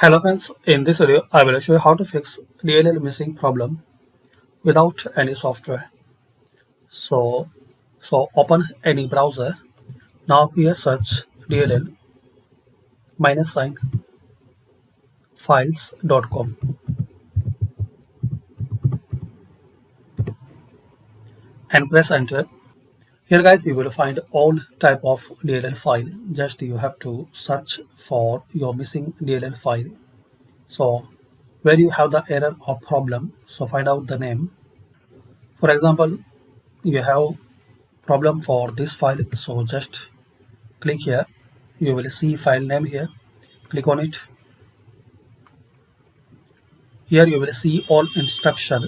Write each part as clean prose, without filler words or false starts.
Hello friends, in this video I will show you how to fix DLL missing problem without any software. So open any browser. Now here search DLL minus sign files.com and press enter. Here guys you will find all type of DLL file. Just you have to search for your missing DLL file. So where you have the error or problem, so find out the name. For example, you have problem for this file, so just click here. You will see file name here. Click on it. Here you will see all instruction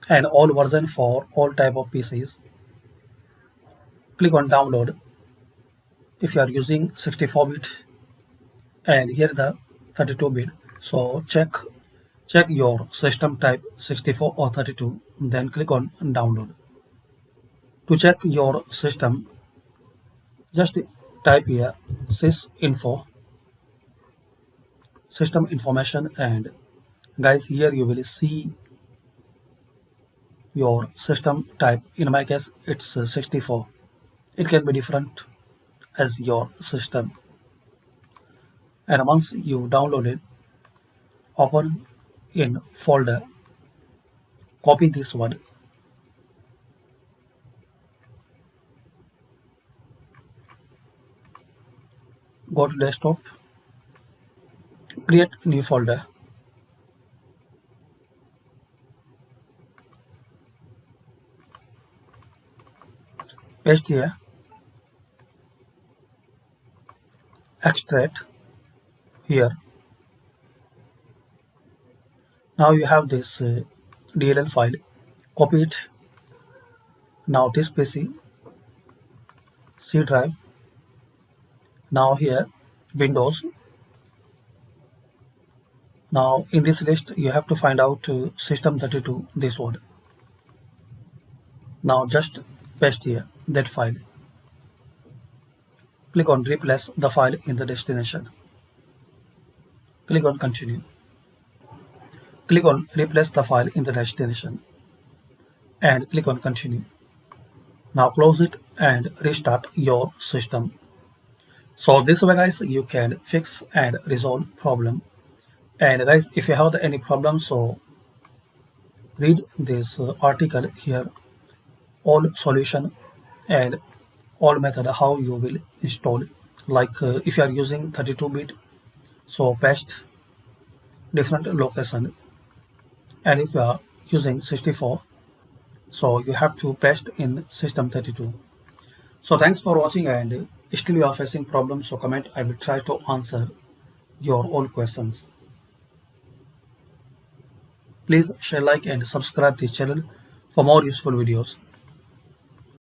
and all version for all type of PCs. Click on download if you are using 64-bit and here the 32-bit. So check your system type 64 or 32, then click on download. To check your system, just type here sysinfo system information, and guys here you will see your system type. In my case it's 64. It can be different as your system. And once you download it, open in folder, copy this one, go to desktop, create new folder, paste here, extract here. Now you have this DLL file, copy it. Now this PC, C drive. Now here Windows. Now in this list you have to find out system32, this one. Now just paste here that file. Click on replace the file in the destination. Click on continue. Click on replace the file in the destination and click on continue. Now close it and restart your system. So this way guys you can fix and resolve problem. And guys, if you have any problem, so read this article here, all solution and all method how you will install. Like if you are using 32-bit, so paste different location, and if you are using 64, so you have to paste in system32. So thanks for watching, and still you are facing problems, so comment. I will try to answer your all questions. Please share, like and subscribe this channel for more useful videos.